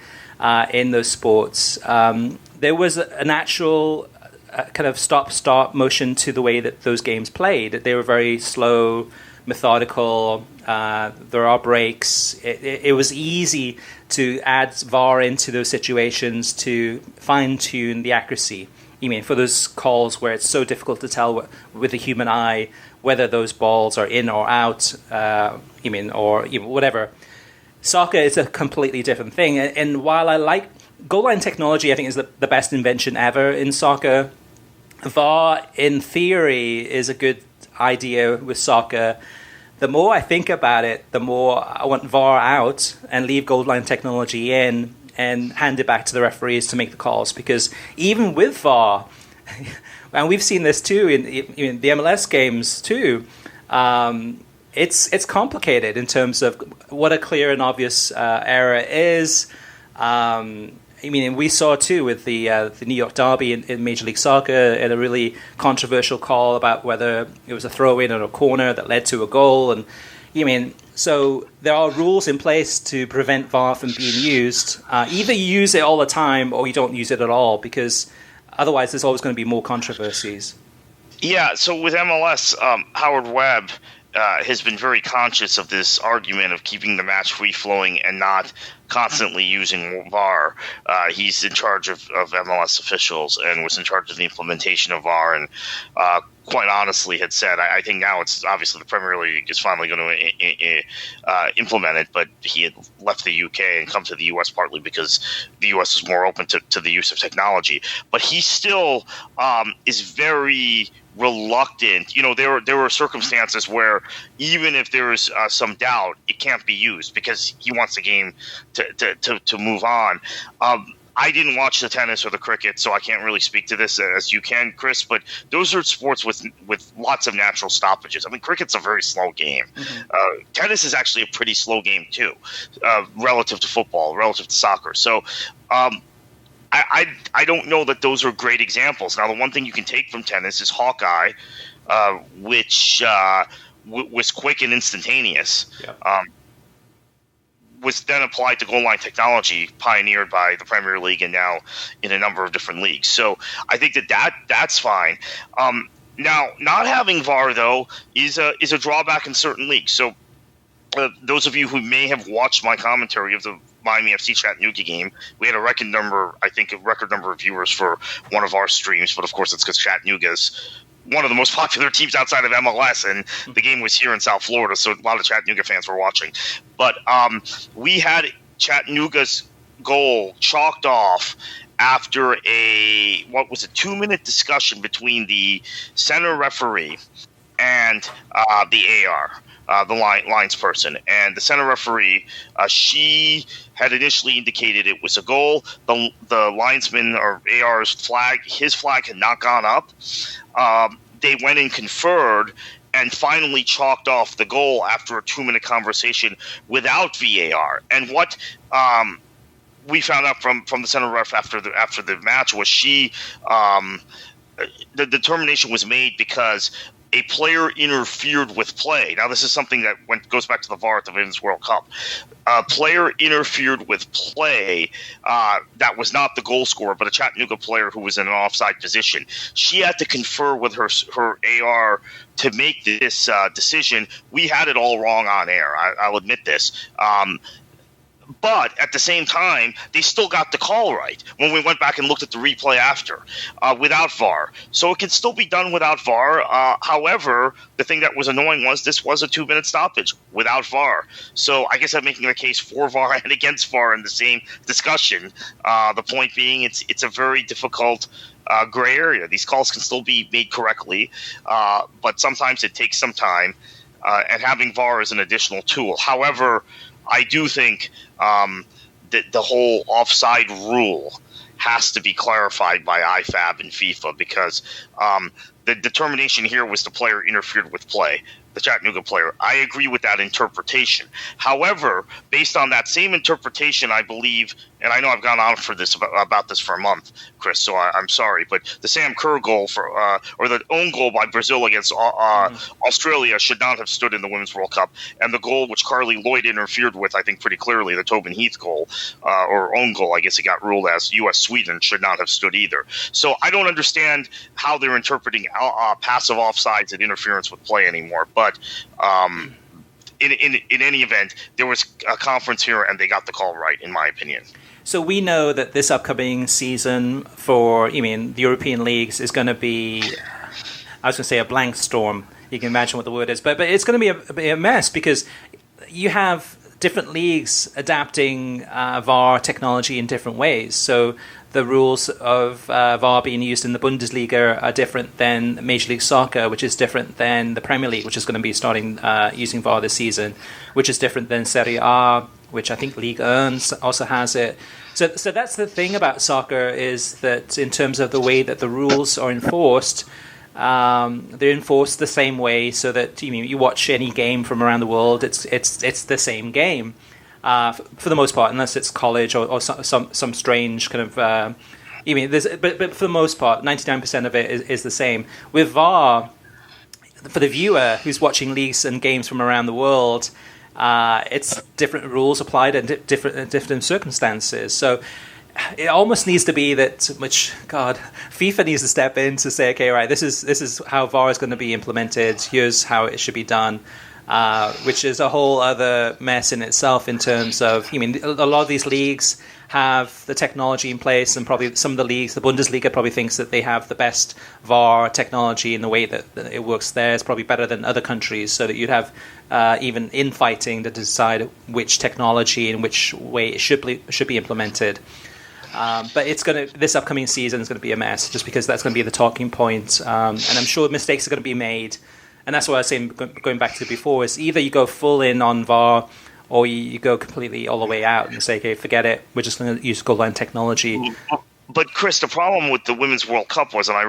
Speaker 1: in those sports, there was a natural kind of stop-start motion to the way that those games played. They were very slow, methodical. There are breaks. It was easy to add VAR into those situations to fine-tune the accuracy. For those calls where it's so difficult to tell with the human eye whether those balls are in or out, or whatever. Soccer is a completely different thing. And while I like goal line technology, I think is the best invention ever in soccer. VAR, in theory, is a good idea with soccer. The more I think about it, the more I want VAR out and leave goal line technology in, and hand it back to the referees to make the calls. Because even with VAR, and we've seen this too in the MLS games too, it's complicated in terms of what a clear and obvious error is. We saw too with the New York Derby in Major League Soccer, in a really controversial call about whether it was a throw-in or a corner that led to a goal. And so there are rules in place to prevent VAR from being used. Either you use it all the time or you don't use it at all, because otherwise there's always going to be more controversies.
Speaker 2: Yeah, so with MLS, Howard Webb has been very conscious of this argument of keeping the match free-flowing and not constantly using VAR. He's in charge of MLS officials and was in charge of the implementation of VAR, and quite honestly had said, I think now it's obviously the Premier League is finally going to implement it, but he had left the UK and come to the US partly because the US is more open to the use of technology. But he still is very reluctant. There were circumstances where even if there is some doubt, it can't be used because he wants the game to move on. I didn't watch the tennis or the cricket, so I can't really speak to this as you can, Chris, but those are sports with lots of natural stoppages. Cricket's a very slow game. Mm-hmm. Tennis is actually a pretty slow game too, relative to football, relative to soccer. So I don't know that those are great examples. Now, the one thing you can take from tennis is Hawkeye, which was quick and instantaneous. Yeah. Was then applied to goal line technology, pioneered by the Premier League and now in a number of different leagues. So I think that's fine. Now, not having VAR though is a drawback in certain leagues. So those of you who may have watched my commentary of the Miami FC Chattanooga game, we had a record number of viewers for one of our streams, but of course it's because Chattanooga's one of the most popular teams outside of MLS, and the game was here in South Florida, so a lot of Chattanooga fans were watching. But we had Chattanooga's goal chalked off after a 2-minute discussion between the center referee and the AR, the lines person. And the center referee, she had initially indicated it was a goal. The linesman or AR's flag, his flag had not gone up. They went and conferred and finally chalked off the goal after a 2-minute conversation without VAR. And what we found out from the center ref after the match was the determination was made because a player interfered with play. Now, this is something that goes back to the VAR at the Women's World Cup. A player interfered with play that was not the goal scorer, but a Chattanooga player who was in an offside position. She had to confer with her AR to make this decision. We had it all wrong on air. I'll admit this. But at the same time, they still got the call right when we went back and looked at the replay after, without VAR. So it can still be done without VAR. However, the thing that was annoying was this was a 2-minute stoppage without VAR. So I guess I'm making a case for VAR and against VAR in the same discussion. The point being, it's a very difficult gray area. These calls can still be made correctly, but sometimes it takes some time, and having VAR is an additional tool. However, I do think that the whole offside rule has to be clarified by IFAB and FIFA because the determination here was the player interfered with play, the Chattanooga player. I agree with that interpretation. However, based on that same interpretation, I believe, and I know I've gone on for this about this for a month, Chris, so I'm sorry, but the Sam Kerr goal or the own goal by Brazil against Australia should not have stood in the Women's World Cup, and the goal which Carly Lloyd interfered with, I think pretty clearly, the Tobin Heath goal, or own goal, I guess it got ruled as U.S.-Sweden, should not have stood either. So I don't understand how they're interpreting passive offsides and interference with play anymore, but in any event, there was a conference here and they got the call right, in my opinion.
Speaker 1: So we know that this upcoming season for, the European leagues is going to be, I was going to say a blank storm. You can imagine what the word is, but it's going to be a mess because you have different leagues adapting VAR technology in different ways. So the rules of VAR being used in the Bundesliga are different than Major League Soccer, which is different than the Premier League, which is going to be starting using VAR this season, which is different than Serie A, which I think League 1 also has it. So that's the thing about soccer, is that in terms of the way that the rules are enforced, they're enforced the same way, so that you watch any game from around the world, it's the same game for the most part, unless it's college or some strange kind of. But for the most part, 99% of it is the same. With VAR, for the viewer who's watching leagues and games from around the world, it's different rules applied in different circumstances. So it almost needs to be that, FIFA needs to step in to say, okay, right, this is how VAR is going to be implemented. Here's how it should be done, which is a whole other mess in itself. In terms of, a lot of these leagues have the technology in place, and probably some of the leagues, the Bundesliga probably thinks that they have the best VAR technology in the way that it works there. It's probably better than other countries, so that you'd have even infighting to decide which technology and which way it should be implemented. But this upcoming season is going to be a mess, just because that's going to be the talking point, and I'm sure mistakes are going to be made. And that's what I was saying, going back to before, is either you go full in on VAR, or you go completely all the way out and say, okay, forget it, we're just going to use goal line technology.
Speaker 2: But Chris, the problem with the Women's World Cup was, and I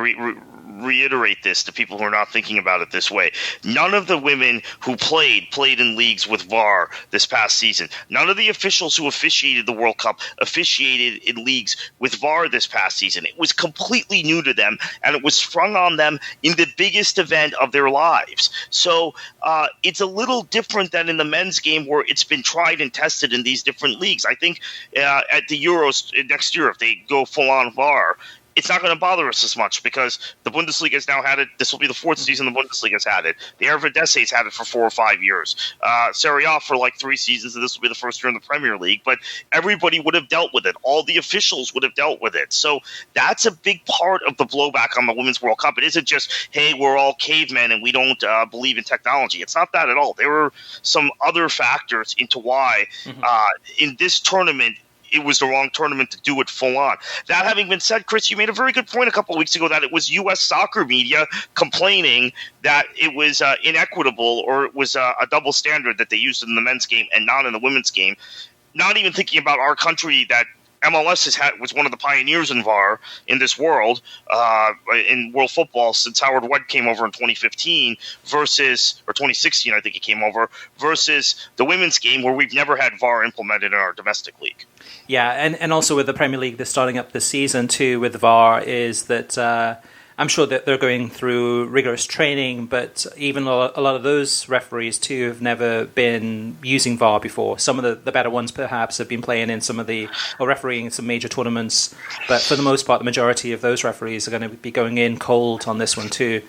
Speaker 2: reiterate this to people who are not thinking about it this way, none of the women who played in leagues with VAR this past season. None of the officials who officiated the World Cup officiated in leagues with VAR this past season. It was completely new to them, and it was sprung on them in the biggest event of their lives. So it's a little different than in the men's game, where it's been tried and tested in these different leagues. I think at the Euros next year, if they go full on VAR, it's not going to bother us as much, because the Bundesliga has now had it. This will be the fourth season the Bundesliga has had it. The Eredivisie's had it for 4 or 5 years. Serie A for like 3 seasons, and this will be the first year in the Premier League. But everybody would have dealt with it. All the officials would have dealt with it. So that's a big part of the blowback on the Women's World Cup. It isn't just, hey, we're all cavemen and we don't believe in technology. It's not that at all. There were some other factors into why in this tournament, it was the wrong tournament to do it full on. That having been said, Chris, you made a very good point a couple of weeks ago that it was U.S. soccer media complaining that it was inequitable, or it was a double standard that they used in the men's game and not in the women's game. Not even thinking about our country, that MLS was one of the pioneers in VAR in this world, in world football, since Howard Webb came over in 2015 or 2016, I think he came over, versus the women's game, where we've never had VAR implemented in our domestic league.
Speaker 1: Yeah, and also with the Premier League, they're starting up this season too with VAR, is that I'm sure that they're going through rigorous training, but even a lot of those referees too have never been using VAR before. Some of the better ones perhaps have been playing in or refereeing some major tournaments, but for the most part, the majority of those referees are going to be going in cold on this one too,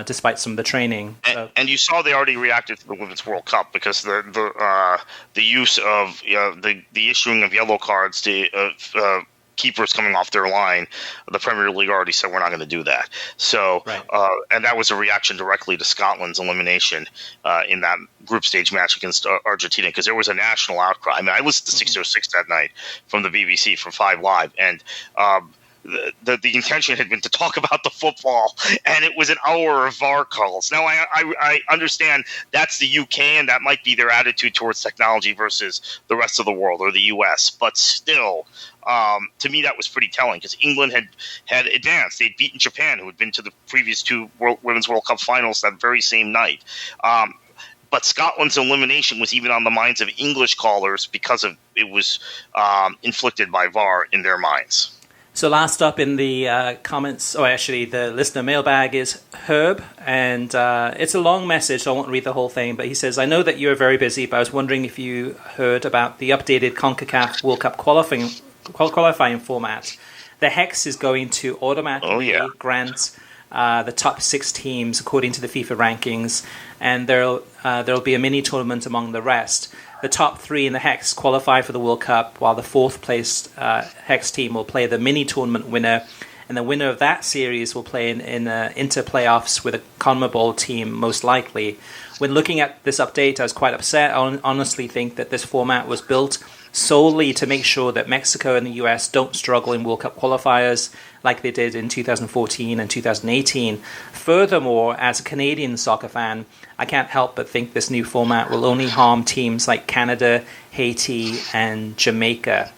Speaker 1: despite some of the training.
Speaker 2: And you saw they already reacted to the Women's World Cup, because the use of the issuing of yellow cards to keepers coming off their line, the Premier League already said we're not going to do that. So, right. And that was a reaction directly to Scotland's elimination in that group stage match against Argentina, because there was a national outcry. I mean, I listened to 606 that night from the BBC, from 5 Live, and the intention had been to talk about the football, and it was an hour of VAR calls. Now, I understand that's the UK, and that might be their attitude towards technology versus the rest of the world or the US, but still, to me, that was pretty telling, because England had advanced. They'd beaten Japan, who had been to the previous 2 Women's World Cup finals that very same night. But Scotland's elimination was even on the minds of English callers, because it was inflicted by VAR in their minds.
Speaker 1: So last up in the comments, the listener mailbag, is Herb, and it's a long message, so I won't read the whole thing, but he says, I know that you're very busy, but I was wondering if you heard about the updated CONCACAF World Cup qualifying format. The Hex is going to automatically grant the top 6 teams according to the FIFA rankings, and there'll be a mini tournament among the rest. The top 3 in the Hex qualify for the World Cup, while the 4th placed Hex team will play the mini tournament winner, and the winner of that series will play in inter-playoffs with a CONMEBOL team, most likely. When looking at this update, I was quite upset. I honestly think that this format was built solely to make sure that Mexico and the US don't struggle in World Cup qualifiers like they did in 2014 and 2018. Furthermore, as a Canadian soccer fan, I can't help but think this new format will only harm teams like Canada, Haiti, and Jamaica.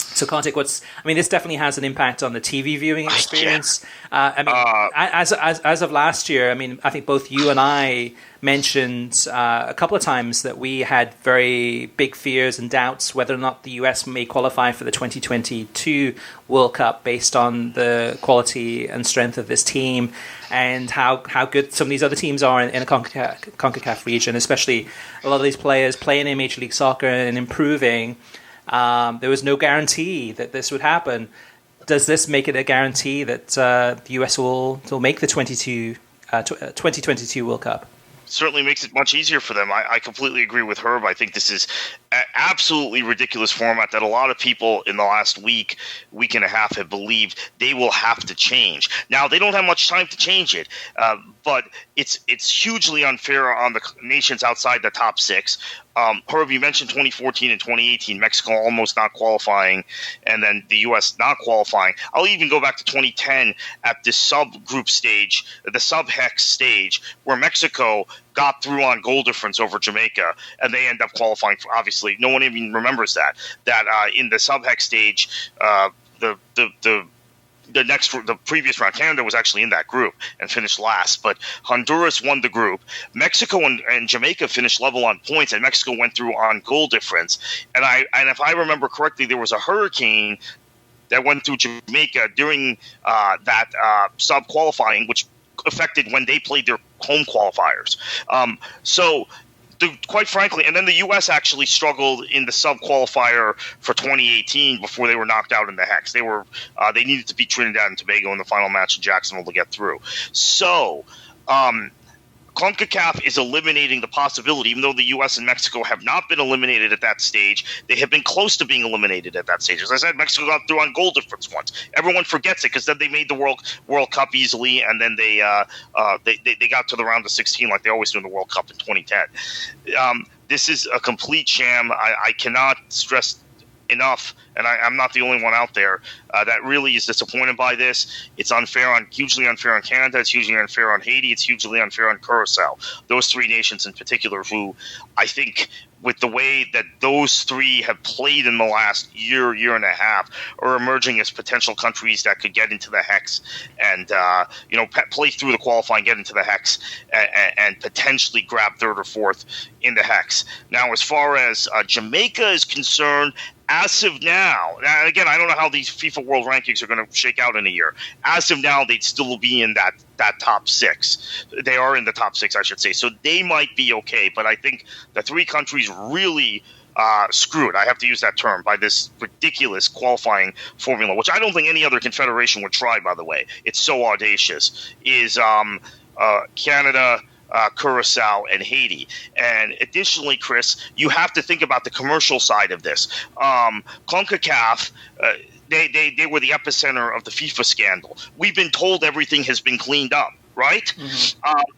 Speaker 1: So, Kartik, this definitely has an impact on the TV viewing experience. As of last year, I think both you and I mentioned a couple of times that we had very big fears and doubts whether or not the US may qualify for the 2022 World Cup based on the quality and strength of this team and how good some of these other teams are in a CONCACAF region, especially a lot of these players playing in Major League Soccer and improving. There was no guarantee that this would happen. Does this make it a guarantee that the US will make the 2022 World Cup?
Speaker 2: Certainly makes it much easier for them. I completely agree with Herb. I think this is an absolutely ridiculous format that a lot of people in the last week and a half have believed they will have to change. Now, they don't have much time to change it, but it's hugely unfair on the nations outside the top six. Herb, you mentioned 2014 and 2018, Mexico almost not qualifying, and then the U.S. not qualifying. I'll even go back to 2010 at the subgroup stage, the sub-hex stage, where Mexico got through on goal difference over Jamaica, and they end up qualifying for, obviously, no one even remembers that in the sub-hex stage, the previous round, Canada was actually in that group and finished last, but Honduras won the group. Mexico and Jamaica finished level on points, and Mexico went through on goal difference. And if I remember correctly, there was a hurricane that went through Jamaica during that sub-qualifying, which affected when they played their home qualifiers. Quite frankly, and then the U.S. actually struggled in the sub-qualifier for 2018 before they were knocked out in the hex. They needed to beat Trinidad and Tobago in the final match in Jacksonville to get through. So, CONCACAF is eliminating the possibility, even though the U.S. and Mexico have not been eliminated at that stage, they have been close to being eliminated at that stage. As I said, Mexico got through on goal difference once. Everyone forgets it because then they made the World Cup easily, and then they got to the round of 16 like they always do in the World Cup in 2010. This is a complete sham. I cannot stress enough, and I'm not the only one out there that really is disappointed by this. It's hugely unfair on Canada. It's hugely unfair on Haiti. It's hugely unfair on Curacao. Those three nations in particular, who I think, with the way that those three have played in the last year and a half, are emerging as potential countries that could get into the hex and play through the qualifying, get into the hex, and potentially grab third or fourth in the hex. Now, as far as Jamaica is concerned, as of now, again, I don't know how these FIFA World Rankings are going to shake out in a year. As of now, they'd still be in that top six. They are in the top six, I should say. So they might be okay. But I think the three countries really screwed, I have to use that term, by this ridiculous qualifying formula, which I don't think any other confederation would try, by the way. It's so audacious, is Canada, Curacao, and Haiti. And additionally, Chris, you have to think about the commercial side of this. CONCACAF, they were the epicenter of the FIFA scandal. We've been told everything has been cleaned up, right?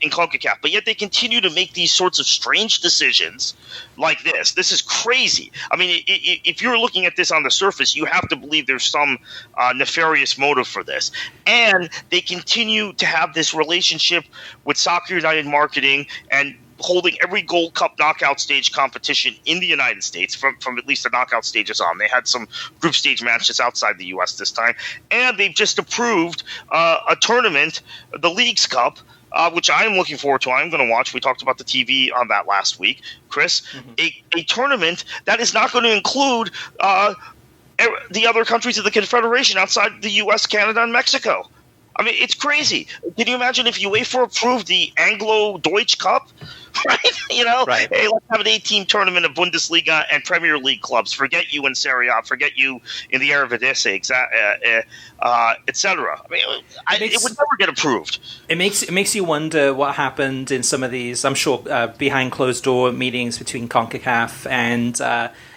Speaker 2: In CONCACAF. But yet they continue to make these sorts of strange decisions like this. This is crazy. I mean, if you're looking at this on the surface, you have to believe there's some nefarious motive for this. And they continue to have this relationship with Soccer United Marketing and holding every Gold Cup knockout stage competition in the United States from at least the knockout stages on. They had some group stage matches outside the U.S. this time. And they've just approved a tournament, the Leagues Cup, which I am looking forward to. I'm going to watch. We talked about the TV on that last week, Chris. A tournament that is not going to include the other countries of the Confederation outside the U.S., Canada, and Mexico. I mean, it's crazy. Can you imagine if UEFA approved the Anglo-Deutsch Cup? Right?
Speaker 1: Right.
Speaker 2: Hey, let's have an 8-team tournament of Bundesliga and Premier League clubs. Forget you in Serie A. Forget you in the Eredivisie, etc. I mean, it would never get approved.
Speaker 1: It makes you wonder what happened in some of these, I'm sure, behind closed door meetings between CONCACAF and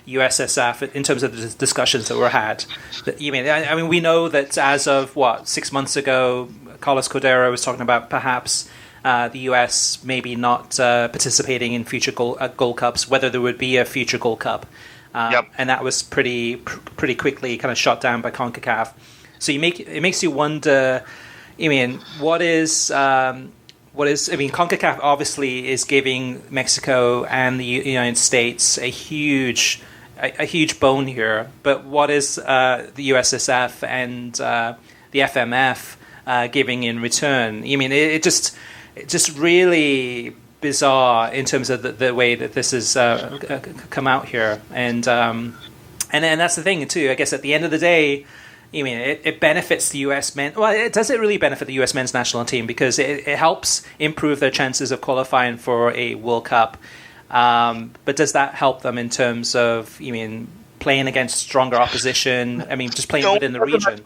Speaker 1: USSF in terms of the discussions that were had. I mean, we know that as of 6 months ago, Carlos Cordero was talking about perhaps the US maybe not participating in future Gold Cups, whether there would be a future Gold Cup. and that was pretty quickly kind of shot down by CONCACAF. So it makes you wonder. I mean, CONCACAF obviously is giving Mexico and the United States a huge bone here, but what is the USSF and the FMF giving in return? I mean, it just really bizarre in terms of the way that this has come out here, and that's the thing too. I guess at the end of the day, I mean, it benefits the U.S. men. Well, does it really benefit the U.S. men's national team? Because it helps improve their chances of qualifying for a World Cup. But does that help them in terms of, playing against stronger opposition? I mean, just playing within the region.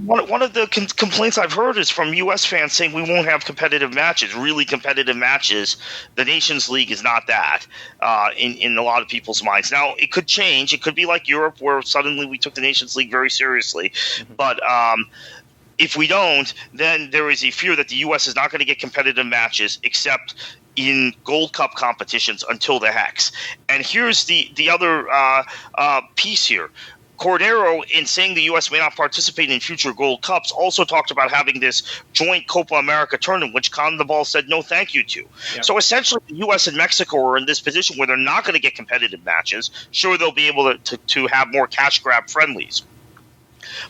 Speaker 2: One of the complaints I've heard is from U.S. fans saying we won't have competitive matches, really competitive matches. The Nations League is not that in a lot of people's minds. Now, it could change. It could be like Europe, where suddenly we took the Nations League very seriously. Mm-hmm. But if we don't, then there is a fear that the U.S. is not going to get competitive matches except in Gold Cup competitions until the Hex. And here's the other piece here. Cordero, in saying the U.S. may not participate in future Gold Cups, also talked about having this joint Copa America tournament, which CONMEBOL said no thank you to. Yeah. So essentially, the U.S. and Mexico are in this position where they're not going to get competitive matches. Sure, they'll be able to have more cash grab friendlies,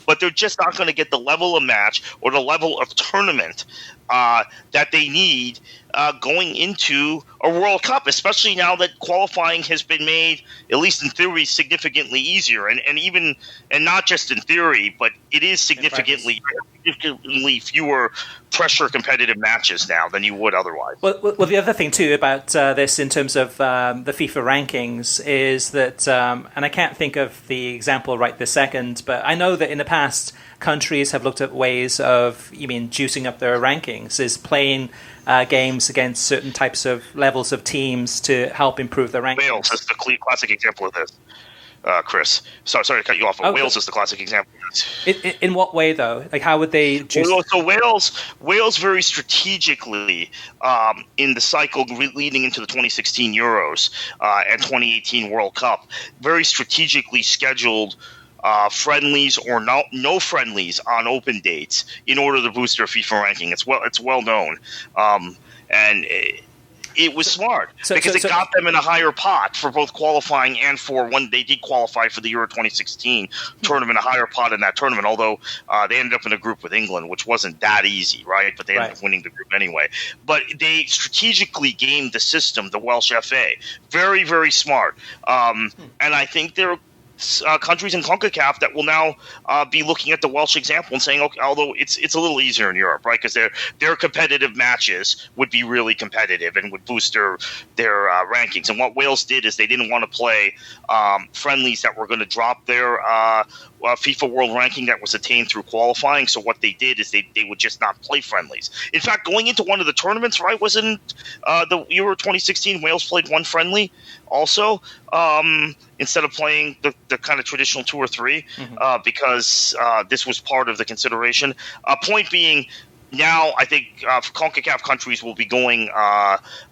Speaker 2: but they're just not going to get the level of match or the level of tournament that they need going into a World Cup, especially now that qualifying has been made, at least in theory, significantly easier, and not just in theory, but it is significantly fewer pressure competitive matches now than you would otherwise.
Speaker 1: Well, the other thing too about this in terms of the FIFA rankings is that, and I can't think of the example right this second, but I know that in the past countries have looked at ways of, juicing up their rankings, is playing games against certain types of levels of teams to help improve their rankings.
Speaker 2: Wales is the classic example of this, Chris. Sorry to cut you off, but Wales is the classic example of this.
Speaker 1: In what way, though? Like, how would they juice?
Speaker 2: So Wales very strategically, in the cycle leading into the 2016 Euros and 2018 World Cup, very strategically scheduled friendlies or no friendlies on open dates in order to boost their FIFA ranking. It's well known, and it was smart because it got them in a higher pot for both qualifying and for when they did qualify for the Euro 2016 tournament, a higher pot in that tournament. Although they ended up in a group with England, which wasn't that easy, right? But they ended up winning the group anyway. But they strategically gamed the system, the Welsh FA, very, very smart, and I think they're countries in CONCACAF that will now be looking at the Welsh example and saying, okay, although it's a little easier in Europe, right? Because their competitive matches would be really competitive and would boost their rankings. And what Wales did is they didn't want to play friendlies that were going to drop their FIFA World Ranking that was attained through qualifying. So what they did is they would just not play friendlies. In fact, going into one of the tournaments, right, wasn't the Euro 2016, Wales played one friendly also, instead of playing the kind of traditional 2 or 3, because this was part of the consideration. Point being, now I think CONCACAF countries will be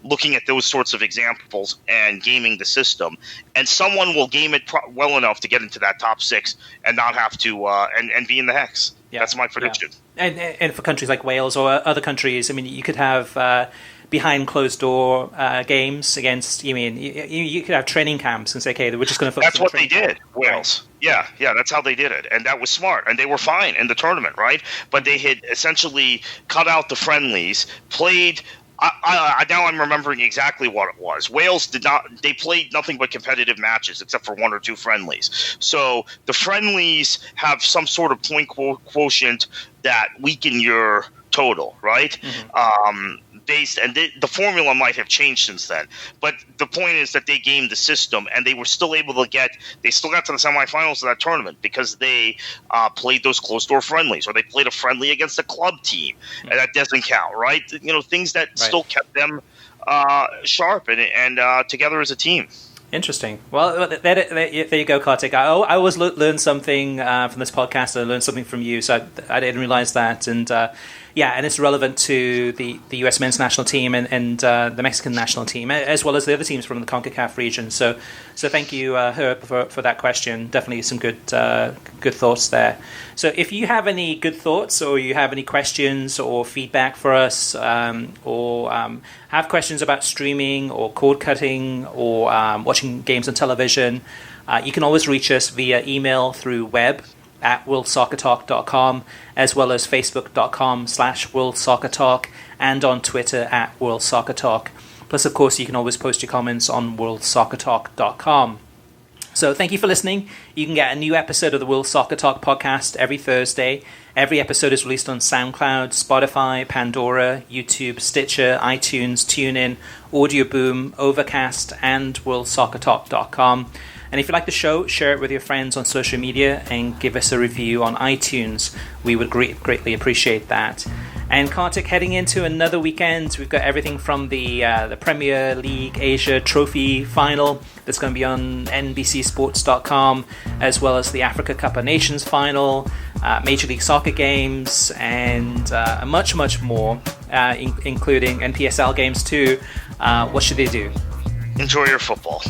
Speaker 2: looking at those sorts of examples and gaming the system, and someone will game it well enough to get into that top 6 and not have to and be in the Hex. Yeah, that's my prediction.
Speaker 1: Yeah. And for countries like Wales or other countries, you could have behind closed door games against. You could have training camps and say, okay, we're just going to focus.
Speaker 2: That's what they did, Wales. Right. Yeah, that's how they did it, and that was smart, and they were fine in the tournament, right? But they had essentially cut out the friendlies, played. Now I'm remembering exactly what it was. Wales did not. They played nothing but competitive matches except for 1 or 2 friendlies. So the friendlies have some sort of point quotient that weaken your total, right? The formula might have changed since then, but the point is that they gamed the system, and they were still able to they still got to the semifinals of that tournament because they played those closed-door friendlies, or they played a friendly against a club team, and that doesn't count, right? Things that still kept them sharp and together as a team.
Speaker 1: Interesting. Well, there you go, Kartik. I always learn something from this podcast. I learned something from you, so I didn't realize that. And Yeah, and it's relevant to the U.S. men's national team and the Mexican national team, as well as the other teams from the CONCACAF region. So thank you, Herb, for that question. Definitely some good thoughts there. So if you have any good thoughts, or you have any questions or feedback for us, or have questions about streaming or cord cutting or watching games on television, you can always reach us via email through web at worldsoccertalk.com, as well as facebook.com/worldsoccertalk, and on Twitter at worldsoccertalk. Plus, of course, you can always post your comments on worldsoccertalk.com. So thank you for listening. You can get a new episode of the World Soccer Talk podcast every Thursday. Every episode is released on SoundCloud, Spotify, Pandora, YouTube, Stitcher, iTunes, TuneIn, Audio Boom, Overcast, and worldsoccertalk.com. And if you like the show, share it with your friends on social media and give us a review on iTunes. We would greatly appreciate that. And Kartik, heading into another weekend, we've got everything from the Premier League Asia Trophy Final that's going to be on NBCSports.com, as well as the Africa Cup of Nations Final, Major League Soccer games, and much, much more, including NPSL games too. What should they do?
Speaker 2: Enjoy your football.